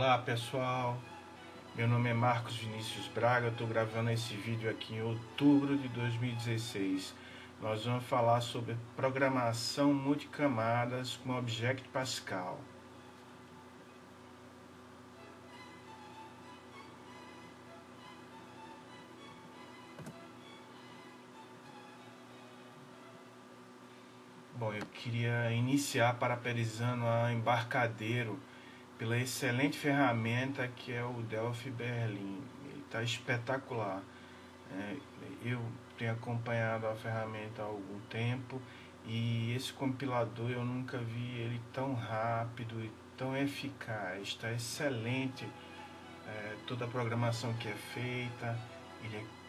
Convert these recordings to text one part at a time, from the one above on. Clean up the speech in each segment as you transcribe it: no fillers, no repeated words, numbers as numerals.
Olá pessoal, meu nome é Marcos Vinícius Braga, eu estou gravando esse vídeo aqui em outubro de 2016. Nós vamos falar sobre programação multicamadas com Object Pascal. Bom, eu queria iniciar parabenizando a Embarcadero pela excelente ferramenta que é o Delphi Berlin. Ele está espetacular. Eu tenho acompanhado a ferramenta há algum tempo e esse compilador eu nunca vi ele tão rápido e tão eficaz. Está excelente. Toda a programação que é feita,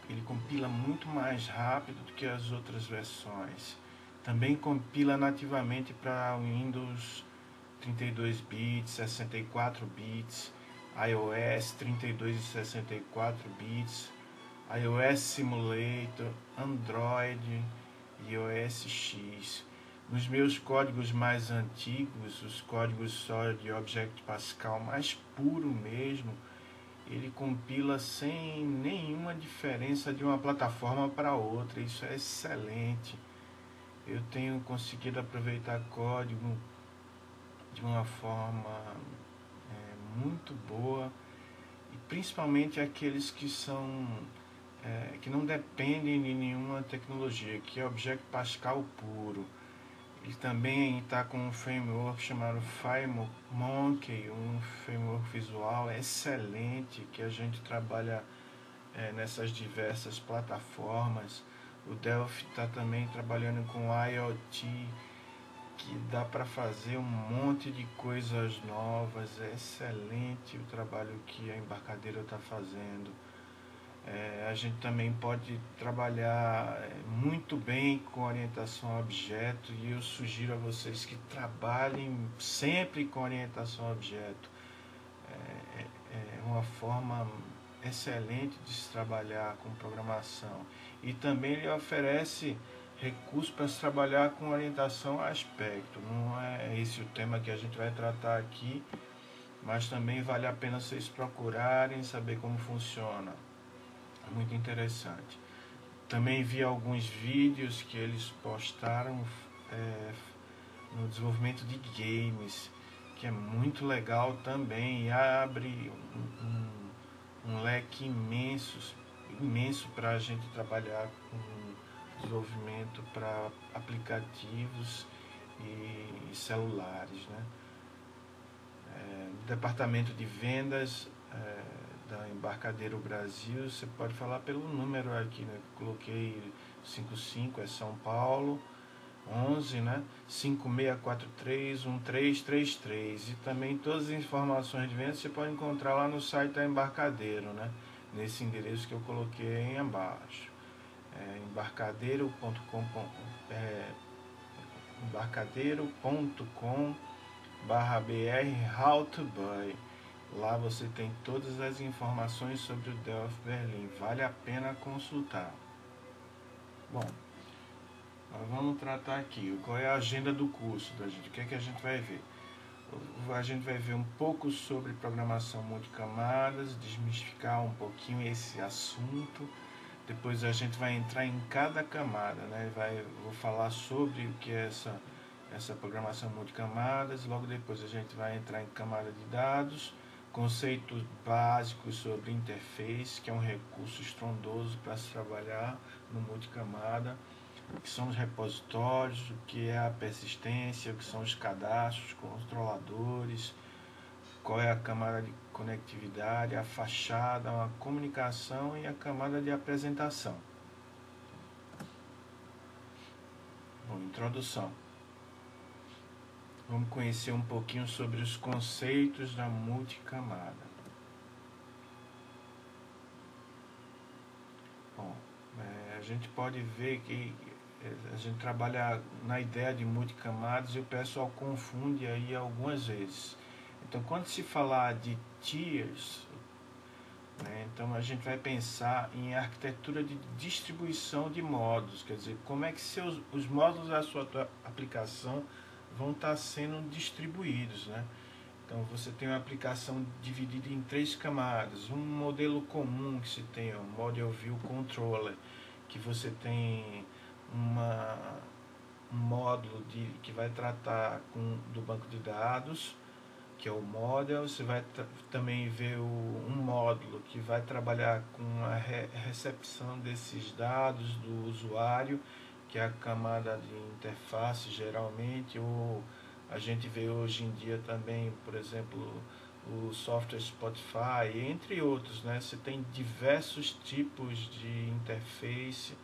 ele compila muito mais rápido do que as outras versões. Também compila nativamente para Windows 32 bits, 64 bits, iOS 32 e 64 bits, iOS Simulator, Android e OS X. Nos meus códigos mais antigos, os códigos só de Object Pascal mais puro mesmo, ele compila sem nenhuma diferença de uma plataforma para outra. Isso é excelente. Eu tenho conseguido aproveitar código de uma forma muito boa, e principalmente aqueles que são que não dependem de nenhuma tecnologia, que é Object Pascal puro. Ele também está com um framework chamado FireMonkey, um framework visual excelente que a gente trabalha nessas diversas plataformas. O Delphi está também trabalhando com IoT, que dá para fazer um monte de coisas novas. É excelente o trabalho que a Embarcadero está fazendo. A gente também pode trabalhar muito bem com orientação a objeto, e eu sugiro a vocês que trabalhem sempre com orientação a objeto. É uma forma excelente de se trabalhar com programação, e também ele oferece recursos para se trabalhar com orientação a aspecto. Não é esse o tema que a gente vai tratar aqui, mas também vale a pena vocês procurarem saber como funciona. É muito interessante. Também vi alguns vídeos que eles postaram no desenvolvimento de games, que é muito legal também, e abre um leque imenso para a gente trabalhar com desenvolvimento para aplicativos e celulares, né? Departamento de vendas da Embarcadero Brasil, você pode falar pelo número aqui, né? Coloquei 55, é São Paulo, 11, né? 5643-1333. E também todas as informações de venda você pode encontrar lá no site da Embarcadero, né? Nesse endereço que eu coloquei aí embaixo. embarcadero.com/br How to Buy. Lá você tem todas as informações sobre o Delphi Berlin. Vale a pena consultar. Bom, nós vamos tratar aqui qual é a agenda do curso da gente. O que é que a gente vai ver? A gente vai ver um pouco sobre programação multicamadas, desmistificar um pouquinho esse assunto. Depois a gente vai entrar em cada camada, né? Vou falar sobre o que é essa programação multicamadas. Logo depois a gente vai entrar em camada de dados, conceitos básicos sobre interface, que é um recurso estrondoso para se trabalhar no multicamada, o que são os repositórios, o que é a persistência, o que são os cadastros, controladores, qual é a camada de conectividade, a fachada, a comunicação e a camada de apresentação. Bom, introdução. Vamos conhecer um pouquinho sobre os conceitos da multicamada. Bom, a gente pode ver que a gente trabalha na ideia de multicamadas e o pessoal confunde aí algumas vezes. Então, quando se falar de tiers, né, então a gente vai pensar em arquitetura de distribuição de módulos, quer dizer, como é que os módulos da sua aplicação vão estar sendo distribuídos, né? Então você tem uma aplicação dividida em 3 camadas. Um modelo comum que se tem, o Model View Controller, que você tem um módulo que vai tratar do banco de dados, que é o model. Você vai também ver um módulo que vai trabalhar com a recepção desses dados do usuário, que é a camada de interface geralmente, ou a gente vê hoje em dia também, por exemplo, o software Spotify, entre outros, né? Você tem diversos tipos de interface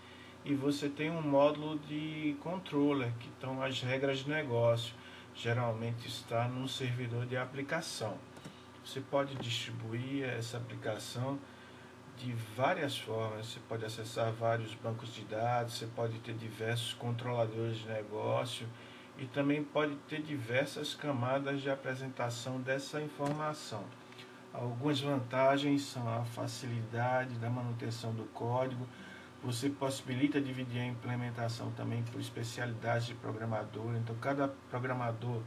e você tem um módulo de controller, que estão as regras de negócio. Geralmente está num servidor de aplicação. Você pode distribuir essa aplicação de várias formas. Você pode acessar vários bancos de dados, você pode ter diversos controladores de negócio e também pode ter diversas camadas de apresentação dessa informação. Algumas vantagens são a facilidade da manutenção do código. Você possibilita dividir a implementação também por especialidades de programador. Então, cada programador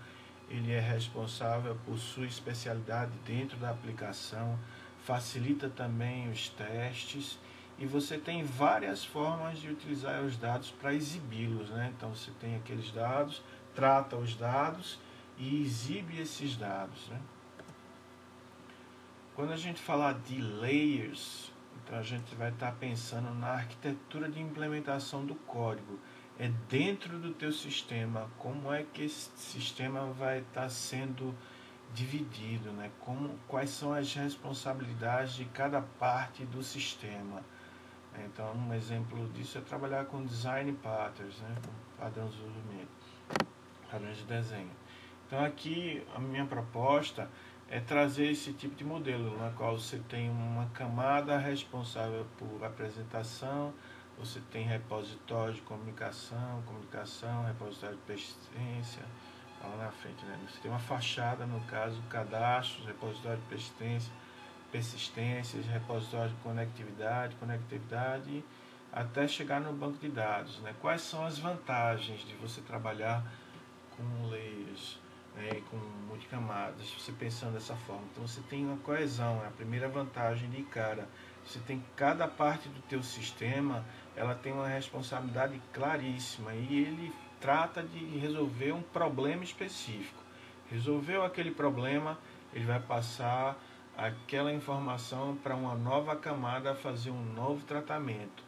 ele é responsável por sua especialidade dentro da aplicação. Facilita também os testes. E você tem várias formas de utilizar os dados para exibi-los, né? Então, você tem aqueles dados, trata os dados e exibe esses dados, né? Quando a gente falar de layers, então a gente vai estar pensando na arquitetura de implementação do código. É dentro do teu sistema, como é que esse sistema vai estar sendo dividido, né? Quais são as responsabilidades de cada parte do sistema. Então, um exemplo disso é trabalhar com design patterns, né? Com padrões de desenho. Então, aqui a minha proposta é trazer esse tipo de modelo, na qual você tem uma camada responsável por apresentação, você tem repositório de comunicação, repositório de persistência, lá na frente, né? Você tem uma fachada, no caso, cadastros, repositório de persistências, repositório de conectividade, até chegar no banco de dados, né? Quais são as vantagens de você trabalhar com layers, né, com multicamadas, você pensando dessa forma? Então você tem uma coesão, é a primeira vantagem de cara. Você tem cada parte do teu sistema, ela tem uma responsabilidade claríssima e ele trata de resolver um problema específico. Resolveu aquele problema, ele vai passar aquela informação para uma nova camada, fazer um novo tratamento.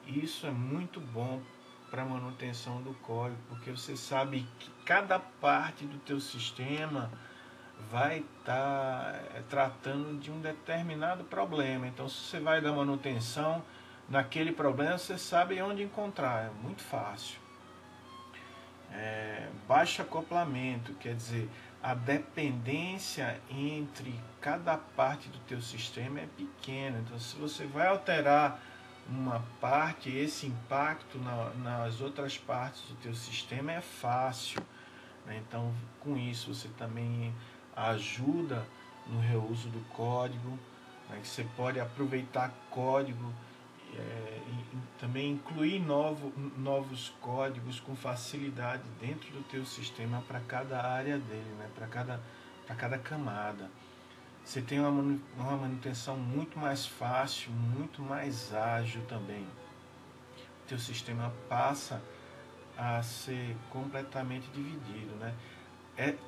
Isso é muito bom para a manutenção do código, porque você sabe que cada parte do teu sistema vai estar tratando de um determinado problema. Então, se você vai dar manutenção naquele problema, você sabe onde encontrar, é muito fácil. Baixo acoplamento, quer dizer, a dependência entre cada parte do teu sistema é pequena. Então, se você vai alterar uma parte, esse impacto nas outras partes do teu sistema é fácil, né? Então, com isso, você também ajuda no reuso do código, né? Que você pode aproveitar código e também incluir novos códigos com facilidade dentro do teu sistema para cada área dele, né? Para cada camada. Você tem uma manutenção muito mais fácil, muito mais ágil também. O teu sistema passa a ser completamente dividido, né?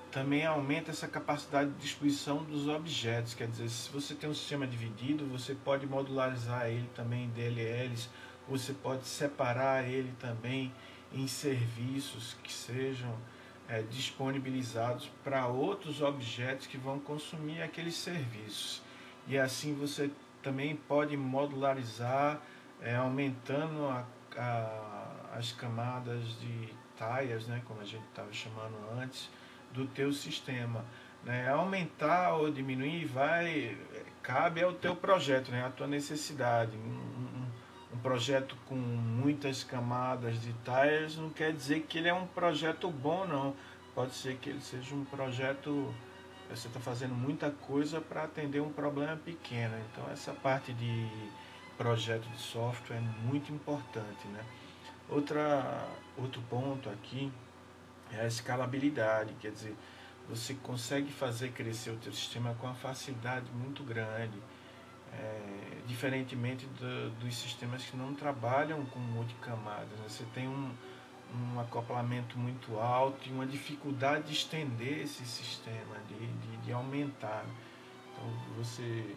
Também aumenta essa capacidade de distribuição dos objetos, quer dizer, se você tem um sistema dividido, você pode modularizar ele também em DLLs, você pode separar ele também em serviços que sejam disponibilizados para outros objetos que vão consumir aqueles serviços. E assim você também pode modularizar, aumentando as camadas de tiers, né, como a gente estava chamando antes, do teu sistema, né? Aumentar ou diminuir cabe ao teu projeto, né, à tua necessidade. Um projeto com muitas camadas de tiers não quer dizer que ele é um projeto bom, não. Pode ser que ele seja um projeto, você está fazendo muita coisa para atender um problema pequeno. Então essa parte de projeto de software é muito importante, né? Outro ponto aqui é a escalabilidade, quer dizer, você consegue fazer crescer o teu sistema com uma facilidade muito grande, diferentemente dos sistemas que não trabalham com multicamadas, né? Você tem um acoplamento muito alto e uma dificuldade de estender esse sistema, de aumentar. Então, você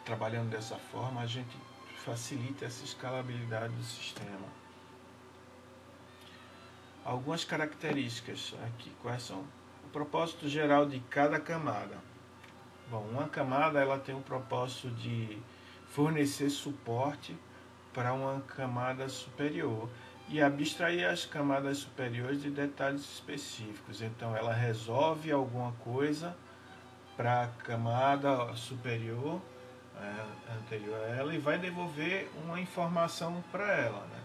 trabalhando dessa forma, a gente facilita essa escalabilidade do sistema. Algumas características aqui, quais são? O propósito geral de cada camada. Bom, uma camada ela tem o propósito de fornecer suporte para uma camada superior e abstrair as camadas superiores de detalhes específicos. Então, ela resolve alguma coisa para a camada superior, anterior a ela, e vai devolver uma informação para ela, né?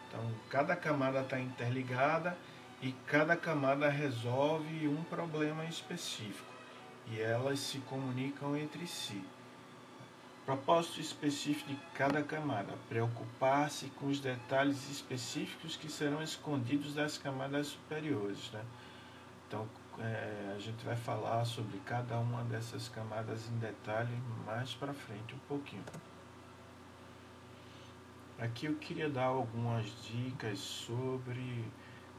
Então, cada camada está interligada e cada camada resolve um problema específico e elas se comunicam entre si. Propósito específico de cada camada: preocupar-se com os detalhes específicos que serão escondidos das camadas superiores, né? Então, a gente vai falar sobre cada uma dessas camadas em detalhe mais para frente um pouquinho. Aqui eu queria dar algumas dicas sobre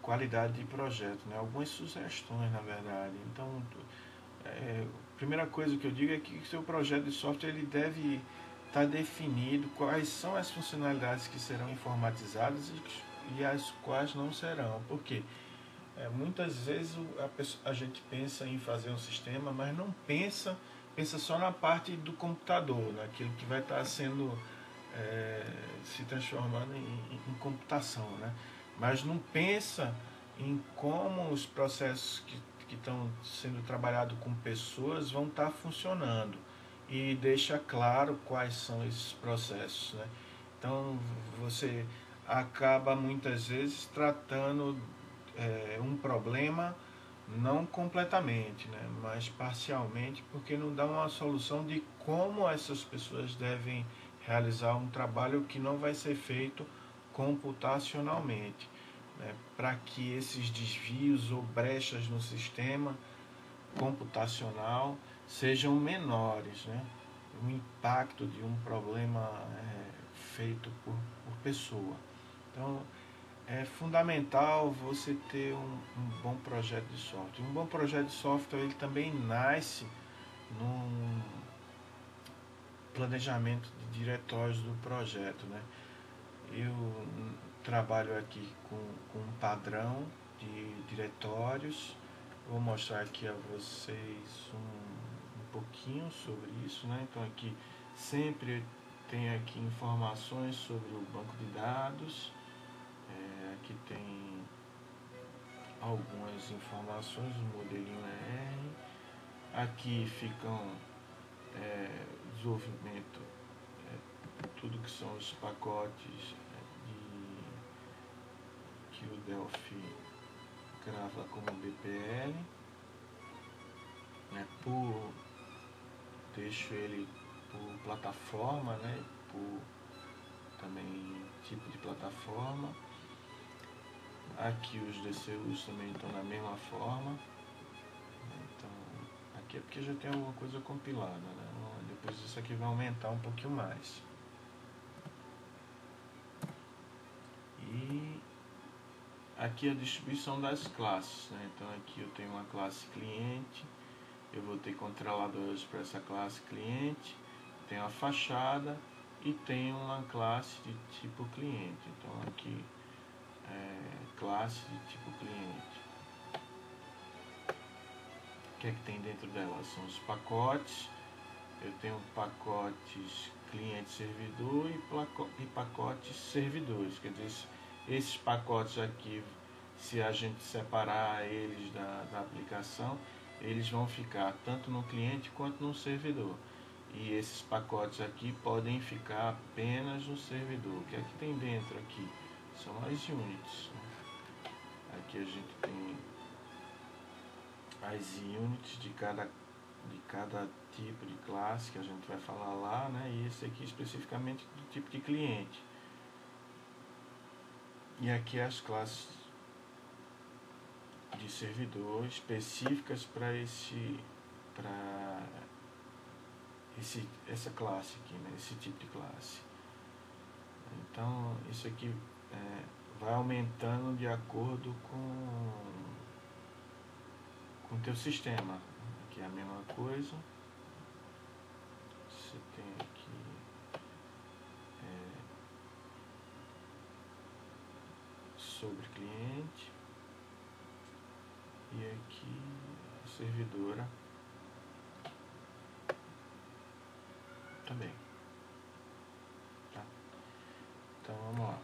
qualidade de projeto, né? Algumas sugestões, na verdade. Então, a primeira coisa que eu digo é que o seu projeto de software ele deve estar definido quais são as funcionalidades que serão informatizadas e as quais não serão. Por quê? Muitas vezes a gente pensa em fazer um sistema, mas não pensa só na parte do computador, naquilo que vai estar sendo se transformando em computação, né? Mas não pensa em como os processos que estão sendo trabalhados com pessoas vão estar funcionando e deixa claro quais são esses processos, né? Então você acaba muitas vezes tratando um problema não completamente, né, mas parcialmente, porque não dá uma solução de como essas pessoas devem realizar um trabalho que não vai ser feito computacionalmente, né, para que esses desvios ou brechas no sistema computacional sejam menores, né, o impacto de um problema feito por pessoa. Então, é fundamental você ter um bom projeto de software. Um bom projeto de software ele também nasce num planejamento de diretórios do projeto, né? Eu trabalho aqui com um padrão de diretórios. Vou mostrar aqui a vocês um pouquinho sobre isso, né? Então aqui sempre tem aqui informações sobre o banco de dados. Aqui tem algumas informações do modelinho ER. Aqui ficam desenvolvimento, tudo que são os pacotes que o Delphi grava como BPL. Deixo ele por plataforma, né? Por também tipo de plataforma. Aqui os DCUs também estão da mesma forma. Então, aqui é porque já tem alguma coisa compilada, né? Depois isso aqui vai aumentar um pouquinho mais. E aqui a distribuição das classes, né? Então aqui eu tenho uma classe cliente, eu vou ter controladores para essa classe cliente, tenho a fachada e tenho uma classe de tipo cliente. Então aqui classe de tipo cliente. O que é que tem dentro dela? São os pacotes. Eu tenho pacotes cliente-servidor e pacotes servidores. Quer dizer, esses pacotes aqui, se a gente separar eles da aplicação, eles vão ficar tanto no cliente quanto no servidor. E esses pacotes aqui podem ficar apenas no servidor. O que é que tem dentro aqui? São as units. Aqui a gente tem as units de cada tipo de classe que a gente vai falar lá, né? E esse aqui especificamente do tipo de cliente. E aqui as classes de servidor específicas para essa classe aqui, né? Esse tipo de classe. Então isso aqui vai aumentando de acordo com o teu sistema. Aqui é a mesma coisa. Você tem aqui sobre cliente e aqui a servidora também, tá? Então vamos lá.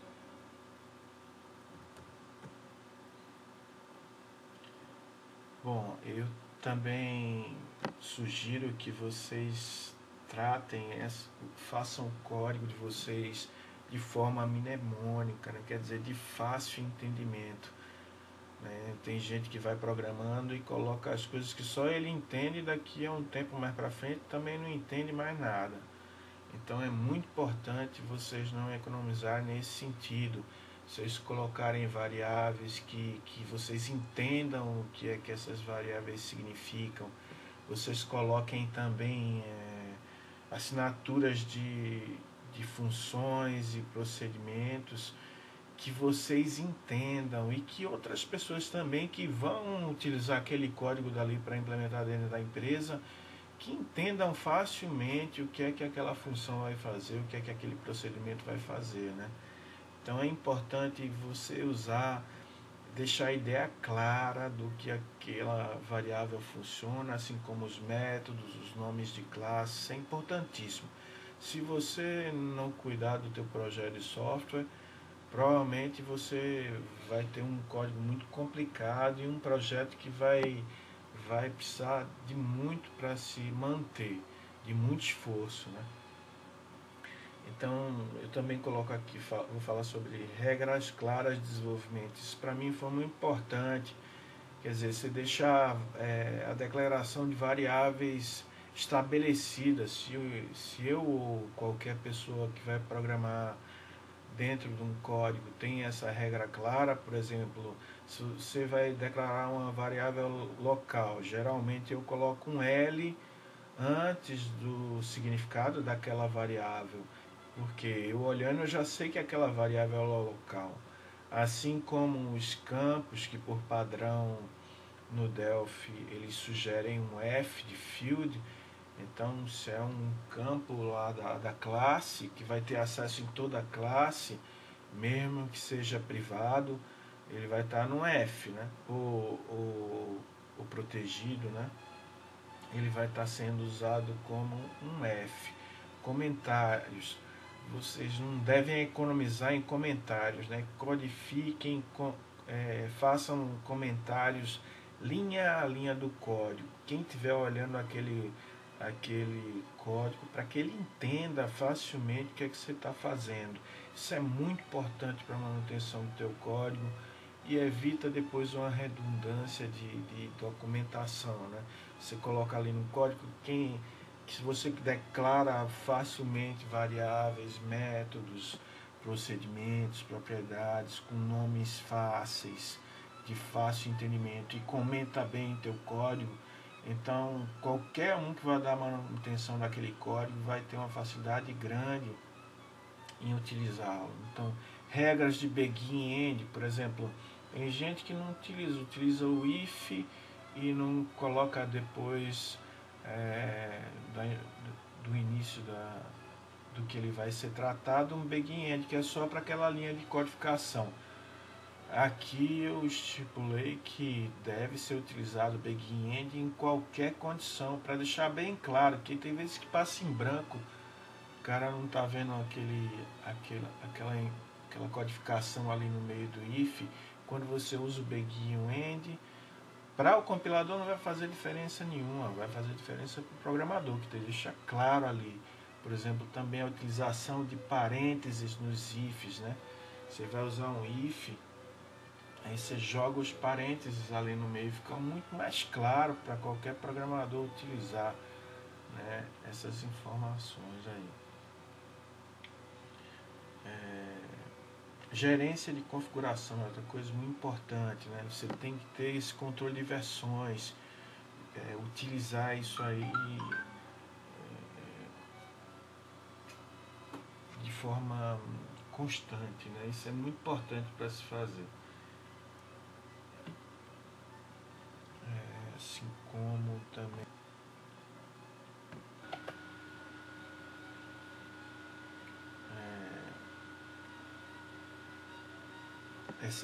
Bom, eu também sugiro que vocês façam o código de vocês de forma mnemônica, né? Quer dizer, de fácil entendimento. Né? Tem gente que vai programando e coloca as coisas que só ele entende, e daqui a um tempo mais para frente também não entende mais nada. Então é muito importante vocês não economizarem nesse sentido. Vocês colocarem variáveis que vocês entendam o que é que essas variáveis significam. Vocês coloquem também assinaturas de funções e procedimentos que vocês entendam e que outras pessoas também que vão utilizar aquele código dali para implementar dentro da empresa, que entendam facilmente o que é que aquela função vai fazer, o que é que aquele procedimento vai fazer, né? Então é importante você deixar a ideia clara do que aquela variável funciona, assim como os métodos, os nomes de classe, isso é importantíssimo. Se você não cuidar do teu projeto de software, provavelmente você vai ter um código muito complicado e um projeto que vai precisar de muito para se manter, de muito esforço, né? Então, eu também coloco aqui, vou falar sobre regras claras de desenvolvimento. Isso para mim foi muito importante. Quer dizer, você deixar a declaração de variáveis estabelecidas. Se eu ou qualquer pessoa que vai programar dentro de um código tem essa regra clara, por exemplo, se você vai declarar uma variável local, geralmente eu coloco um L antes do significado daquela variável, porque eu olhando eu já sei que aquela variável é local. Assim como os campos que por padrão no Delphi eles sugerem um F de field, então se é um campo lá da classe que vai ter acesso em toda a classe, mesmo que seja privado, ele vai estar no F, né? O protegido, né? Ele vai estar sendo usado como um F. Comentários. Vocês não devem economizar em comentários, né? Codifiquem, façam comentários linha a linha do código. Quem estiver olhando aquele código, para que ele entenda facilmente o que é que você está fazendo. Isso é muito importante para a manutenção do teu código e evita depois uma redundância de documentação, né? Você coloca ali no código que se você declara facilmente variáveis, métodos, procedimentos, propriedades com nomes fáceis, de fácil entendimento e comenta bem teu código, então qualquer um que vai dar manutenção daquele código vai ter uma facilidade grande em utilizá-lo. Então, regras de begin end, por exemplo, tem gente que não utiliza o if e não coloca depois do início do que ele vai ser tratado um begin end, que é só para aquela linha de codificação. Aqui eu estipulei que deve ser utilizado o begin end em qualquer condição, para deixar bem claro, que tem vezes que passa em branco, o cara não está vendo aquela codificação ali no meio do if. Quando você usa o begin end, para o compilador não vai fazer diferença nenhuma, vai fazer diferença para o programador, que deixa claro ali. Por exemplo, também a utilização de parênteses nos ifs, né? Você vai usar um if, aí você joga os parênteses ali no meio, fica muito mais claro para qualquer programador utilizar, né, essas informações aí. Gerência de configuração é outra coisa muito importante, né? Você tem que ter esse controle de versões, utilizar isso aí de forma constante, né? Isso é muito importante para se fazer. Assim como também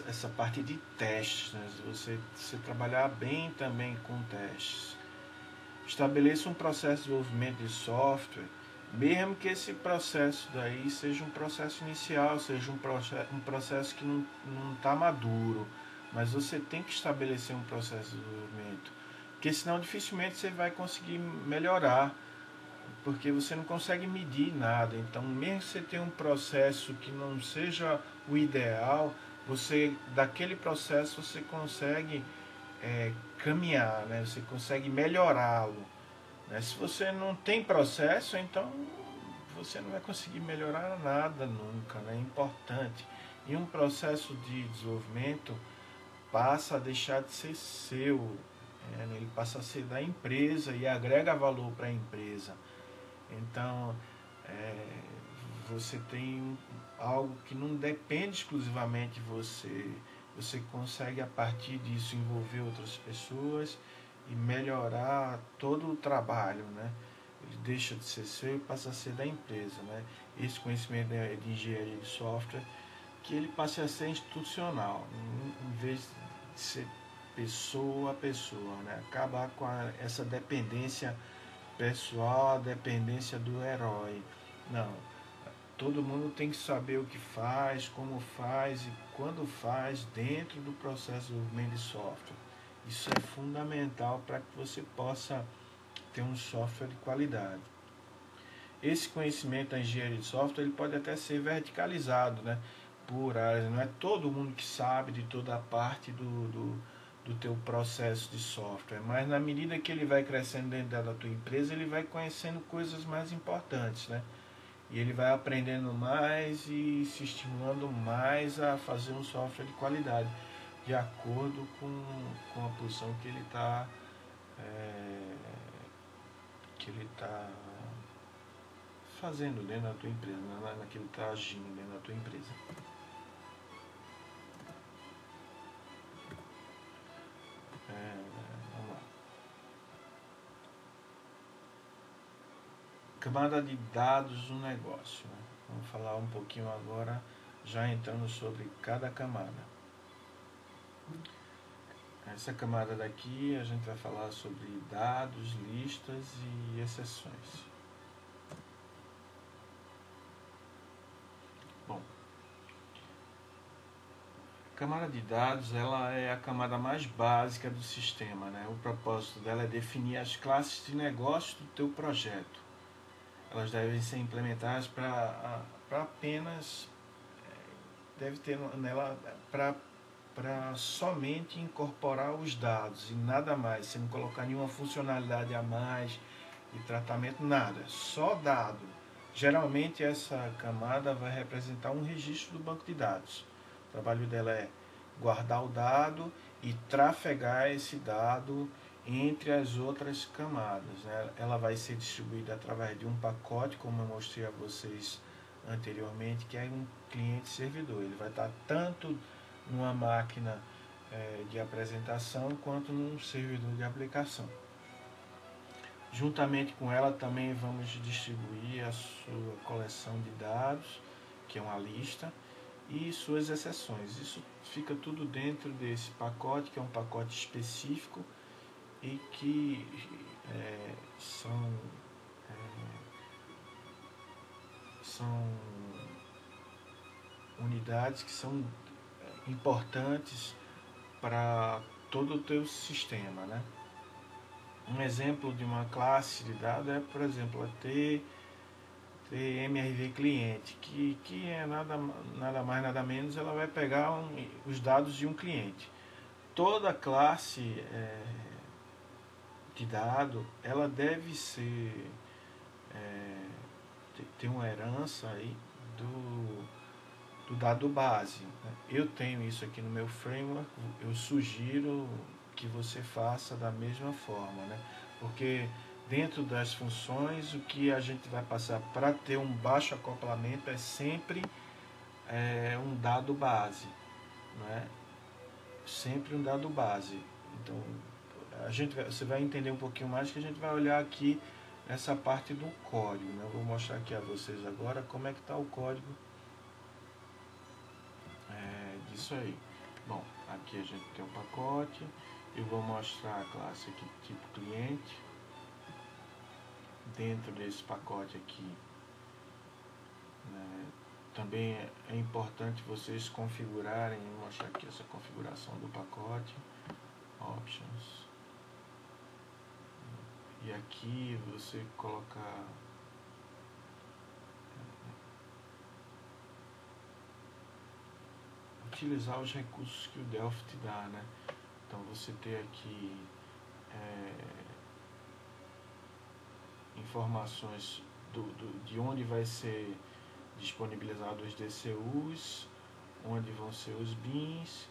essa parte de testes, né? Você trabalhar bem também com testes. Estabeleça um processo de desenvolvimento de software, mesmo que esse processo daí seja um processo inicial, seja um processo que não está maduro, mas você tem que estabelecer um processo de desenvolvimento, porque senão dificilmente você vai conseguir melhorar, porque você não consegue medir nada. Então, mesmo que você tenha um processo que não seja o ideal, você daquele processo você consegue caminhar, né? Você consegue melhorá-lo. Né? Se você não tem processo, então você não vai conseguir melhorar nada nunca. Né? É importante. E um processo de desenvolvimento passa a deixar de ser seu, ele passa a ser da empresa e agrega valor para a empresa. Então, é, você tem algo que não depende exclusivamente de você. Você consegue, a partir disso, envolver outras pessoas e melhorar todo o trabalho, né? Ele deixa de ser seu e passa a ser da empresa, né? Esse conhecimento de engenharia de software, que ele passe a ser institucional, em vez de ser pessoa a pessoa, né? Acabar com essa dependência pessoal, a dependência do herói. Não, todo mundo tem que saber o que faz, como faz e quando faz dentro do processo de desenvolvimento de software. Isso é fundamental para que você possa ter um software de qualidade. Esse conhecimento da engenharia de software ele pode até ser verticalizado, né, por áreas. Não é todo mundo que sabe de toda a parte do teu processo de software, mas na medida que ele vai crescendo dentro da tua empresa, ele vai conhecendo coisas mais importantes, né? E ele vai aprendendo mais e se estimulando mais a fazer um software de qualidade, de acordo com a posição que ele tá fazendo dentro da tua empresa, naquilo que ele está agindo dentro da tua empresa. Vamos lá. Camada de dados do negócio. Né? Vamos falar um pouquinho agora, já entrando sobre cada camada. Essa camada daqui a gente vai falar sobre dados, listas e exceções. Bom, a camada de dados ela é a camada mais básica do sistema. Né? O propósito dela é definir as classes de negócio do teu projeto. Elas devem ser implementadas para apenas deve ter nela para somente incorporar os dados e nada mais, sem colocar nenhuma funcionalidade a mais de tratamento, nada, só dado. Geralmente essa camada vai representar um registro do banco de dados. O trabalho dela é guardar o dado e trafegar esse dado entre as outras camadas. Né? Ela vai ser distribuída através de um pacote, como eu mostrei a vocês anteriormente, que é um cliente-servidor. Ele vai estar tanto numa máquina de apresentação quanto num servidor de aplicação. Juntamente com ela também vamos distribuir a sua coleção de dados, que é uma lista, e suas exceções. Isso fica tudo dentro desse pacote, que é um pacote específico e que são unidades que são importantes para todo o teu sistema, né? Um exemplo de uma classe de dados é, por exemplo, a TMRV cliente, que é nada mais, nada menos, ela vai pegar os dados de um cliente. Toda classe de dado, ela deve ser ter uma herança aí do dado base, né? Eu tenho isso aqui no meu framework, eu sugiro que você faça da mesma forma, né? Porque dentro das funções, o que a gente vai passar para ter um baixo acoplamento é sempre um dado base, né? Sempre um dado base. Então, você vai entender um pouquinho mais que a gente vai olhar aqui nessa parte do código, né? Eu vou mostrar aqui a vocês agora como é que está o código disso aí. Bom, aqui a gente tem um pacote. Eu vou mostrar a classe aqui tipo cliente. Dentro desse pacote aqui, né, também é importante vocês configurarem, vou mostrar aqui essa configuração do pacote, options, e aqui você colocar utilizar os recursos que o Delphi te dá, né? Então você ter aqui informações de onde vai ser disponibilizado os DCUs, onde vão ser os bins,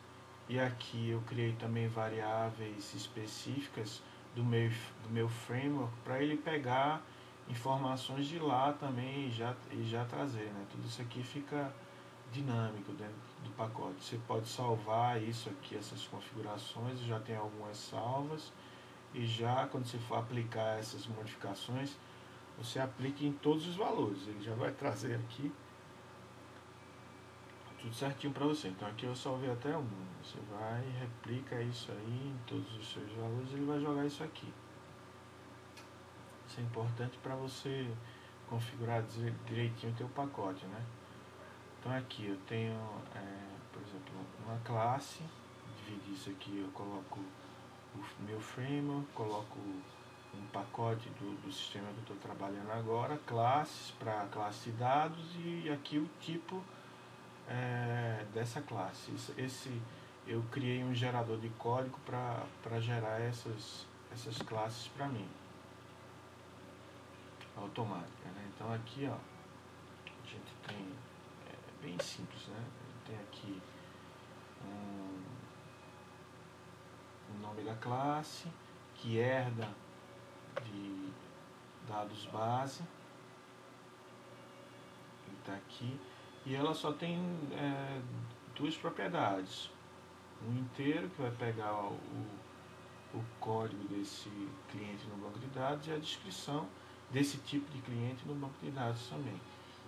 e aqui eu criei também variáveis específicas do meu framework para ele pegar informações de lá também e já trazer, né? Tudo isso aqui fica dinâmico dentro do pacote. Você pode salvar isso aqui, essas configurações, já tem algumas salvas, e já quando você for aplicar essas modificações, você aplique em todos os valores. Ele já vai trazer aqui tudo certinho para você. Então aqui eu salvei até um. Você vai e replica isso aí em todos os seus valores, ele vai jogar isso aqui. Isso é importante para você configurar direitinho o teu pacote, né? Então aqui eu tenho, por exemplo, uma classe, dividir isso aqui, eu coloco o meu framework, coloco um pacote do sistema que eu estou trabalhando agora, classes para classe de dados, e aqui o tipo dessa classe. Eu criei um gerador de código para gerar essas classes para mim, automática, né? Então aqui, ó, a gente tem, bem simples, né? Tem aqui o nome da classe, que herda de dados base, está aqui, e ela só tem duas propriedades: um inteiro, que vai pegar o código desse cliente no banco de dados, e a descrição desse tipo de cliente no banco de dados também.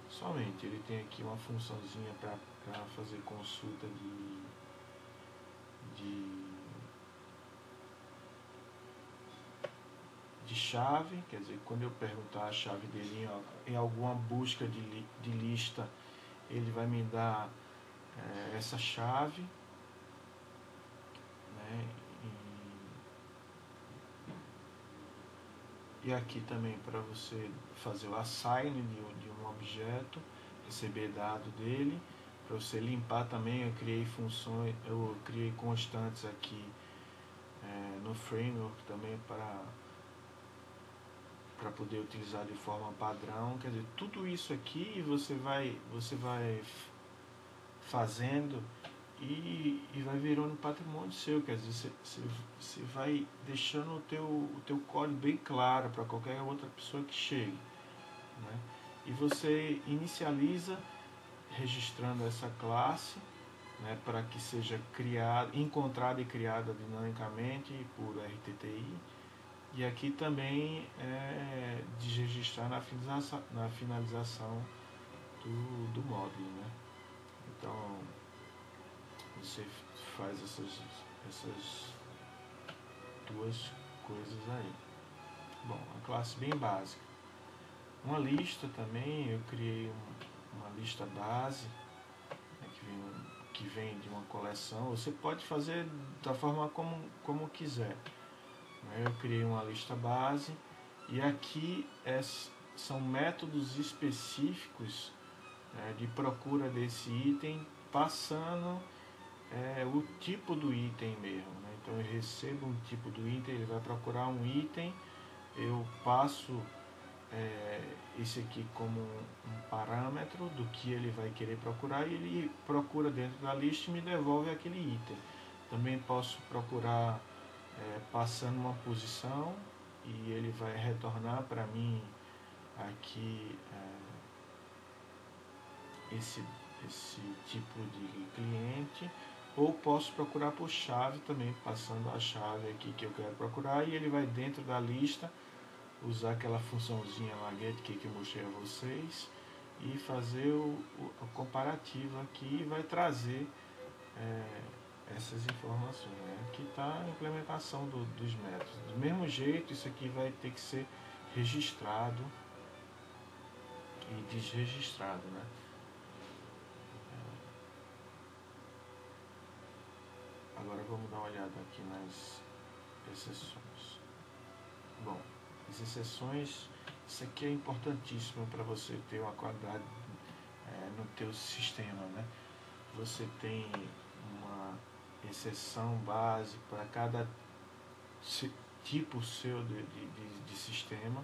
Somente ele tem aqui uma funçãozinha para fazer consulta de chave, quer dizer, quando eu perguntar a chave dele em alguma busca de lista, ele vai me dar essa chave, né? E aqui também para você fazer o assign de um objeto, receber dado dele. Para você limpar também, eu criei funções, eu criei constantes aqui no framework também para poder utilizar de forma padrão. Quer dizer, tudo isso aqui você vai fazendo e vai virando patrimônio seu. Quer dizer, você vai deixando o teu código bem claro para qualquer outra pessoa que chegue, né? E você inicializa registrando essa classe, né, para que seja encontrada e criada dinamicamente por RTTI. E aqui também desregistrar na finalização do módulo, né? Então você faz essas duas coisas aí. Bom, a classe bem básica. Uma lista também, eu criei uma lista base, né, que vem de uma coleção. Você pode fazer da forma como quiser. Eu criei uma lista base, e aqui são métodos específicos de procura desse item, passando o tipo do item mesmo, né? Então eu recebo um tipo do item, ele vai procurar um item, eu passo esse aqui como um parâmetro do que ele vai querer procurar, e ele procura dentro da lista e me devolve aquele item. Também posso procurar passando uma posição e ele vai retornar para mim aqui esse tipo de cliente, ou posso procurar por chave também, passando a chave aqui que eu quero procurar, e ele vai dentro da lista usar aquela funçãozinha lá get que eu mostrei a vocês e fazer o comparativo aqui, e vai trazer essas informações, né? Aqui está a implementação dos métodos. Do mesmo jeito, isso aqui vai ter que ser registrado e desregistrado, né? Agora vamos dar uma olhada aqui nas exceções. Bom, as exceções, isso aqui é importantíssimo para você ter uma qualidade no teu sistema, né? Você tem uma exceção base para cada tipo seu de sistema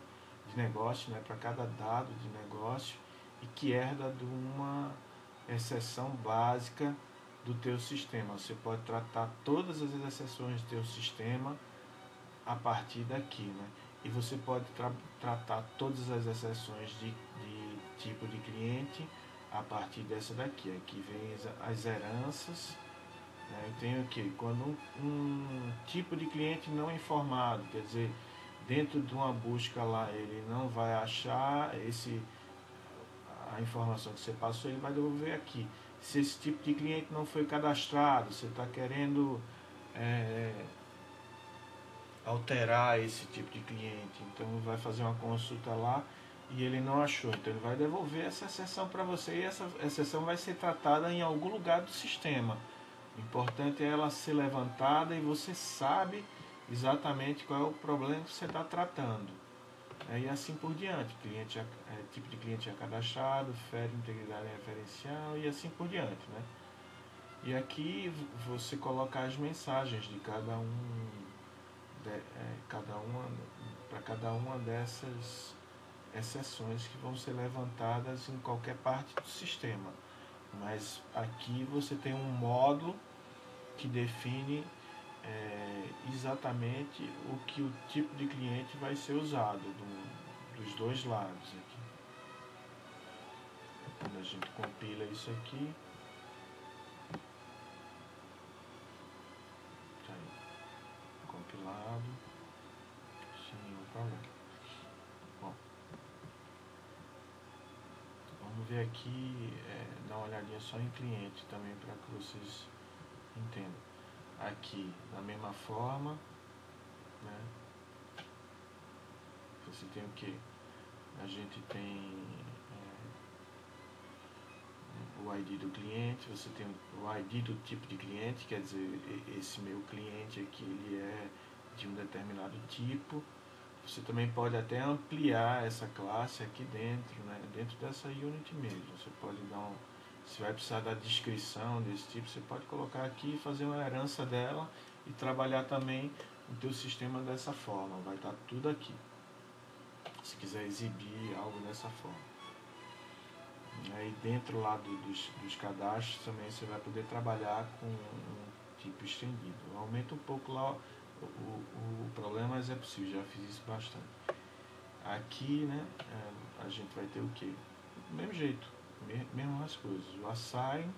de negócio, né? Para cada dado de negócio, e que herda de uma exceção básica do teu sistema. Você pode tratar todas as exceções do teu sistema a partir daqui, né? E você pode tratar todas as exceções de tipo de cliente a partir dessa daqui. Aqui vem as heranças, né? Eu tenho aqui, quando um tipo de cliente não informado, quer dizer, dentro de uma busca lá, ele não vai achar a informação que você passou, ele vai devolver aqui. Se esse tipo de cliente não foi cadastrado, você está querendo alterar esse tipo de cliente, então vai fazer uma consulta lá e ele não achou, então ele vai devolver essa exceção para você, e essa exceção vai ser tratada em algum lugar do sistema. O importante é ela ser levantada e você sabe exatamente qual é o problema que você está tratando. E assim por diante, tipo de cliente já cadastrado, fere integridade referencial e assim por diante, né? E aqui você coloca as mensagens de cada para cada uma dessas exceções que vão ser levantadas em qualquer parte do sistema. Mas aqui você tem um módulo que define exatamente o que o tipo de cliente vai ser usado dos dois lados aqui. Quando a gente compila isso aqui, tá aí, compilado, sem nenhum problema. Bom, vamos ver aqui, dar uma olhadinha só em cliente também para que vocês entendam. Aqui, da mesma forma, né? Você tem o que? A gente tem o ID do cliente, você tem o ID do tipo de cliente, quer dizer, esse meu cliente aqui, ele é de um determinado tipo. Você também pode até ampliar essa classe aqui dentro, né? Dentro dessa unit mesmo. Você pode se vai precisar da descrição desse tipo, você pode colocar aqui e fazer uma herança dela e trabalhar também o teu sistema dessa forma. Vai estar tudo aqui, se quiser exibir algo dessa forma. E dentro lá dos cadastros também você vai poder trabalhar com um tipo estendido. Aumenta um pouco lá o problema, mas é possível, já fiz isso bastante. Aqui, né, a gente vai ter o que? Do mesmo jeito, mesmas coisas. O assign,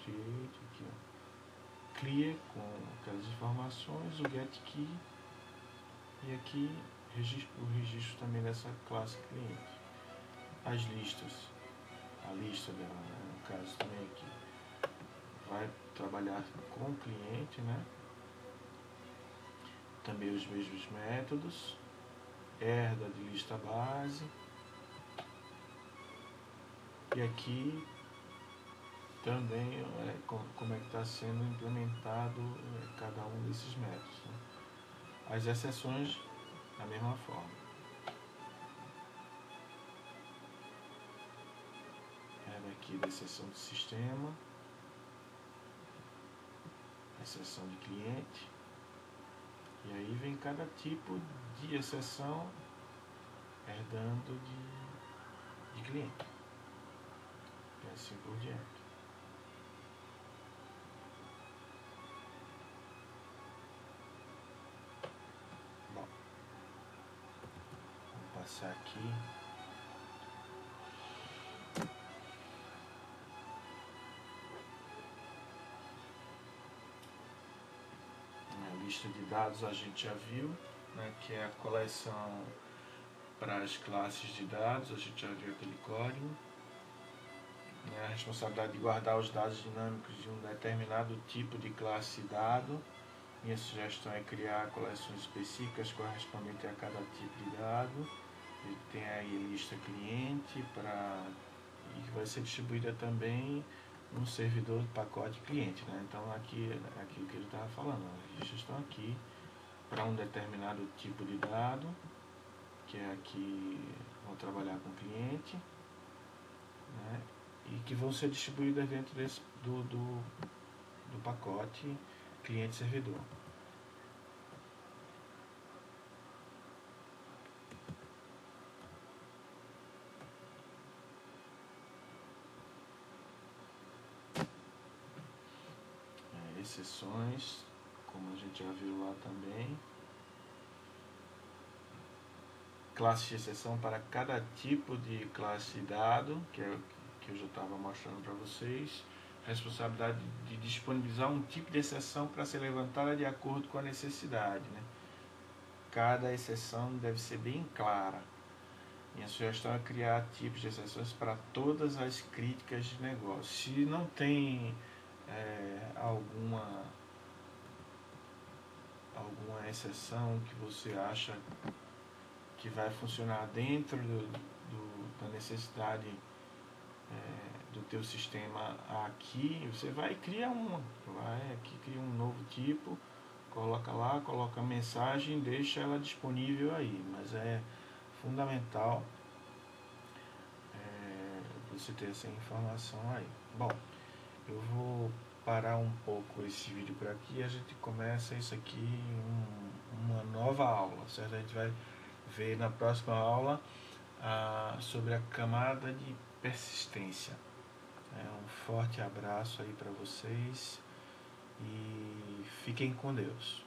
create, aqui, ó, clear com aquelas informações, o get key, e aqui o registro também dessa classe cliente. As listas, a lista dela, né, no caso também aqui, vai trabalhar com o cliente, né? Também os mesmos métodos, herda de lista base, e aqui também como é que está sendo implementado cada um desses métodos, né? As exceções da mesma forma. Aqui da exceção de sistema, exceção de cliente, e aí vem cada tipo de exceção herdando de cliente. E assim por diante. Bom, vou passar aqui. A lista de dados a gente já viu, né, que é a coleção para as classes de dados, a gente já viu aquele código. A responsabilidade de guardar os dados dinâmicos de um determinado tipo de classe de dado. Minha sugestão é criar coleções específicas correspondentes a cada tipo de dado. Ele tem aí lista cliente e que vai ser distribuída também no servidor do pacote cliente. Né? Então aqui o que ele estava falando, as listas estão aqui para um determinado tipo de dado, que é aqui vão trabalhar com cliente, né? E que vão ser distribuídas dentro do pacote cliente-servidor. Exceções, como a gente já viu lá também. Classe de exceção para cada tipo de classe de dado, que é o que eu já estava mostrando para vocês. Responsabilidade de disponibilizar um tipo de exceção para ser levantada de acordo com a necessidade. Né? Cada exceção deve ser bem clara. Minha sugestão é criar tipos de exceções para todas as críticas de negócio. Se não tem alguma exceção que você acha que vai funcionar dentro da necessidade do teu sistema aqui, você vai criar uma, vai aqui cria um novo tipo, coloca lá, coloca a mensagem, deixa ela disponível aí, mas é fundamental você ter essa informação aí. Bom, eu vou parar um pouco esse vídeo por aqui e a gente começa isso aqui em uma nova aula, certo? A gente vai ver na próxima aula sobre a camada de persistência. Um forte abraço aí para vocês e fiquem com Deus.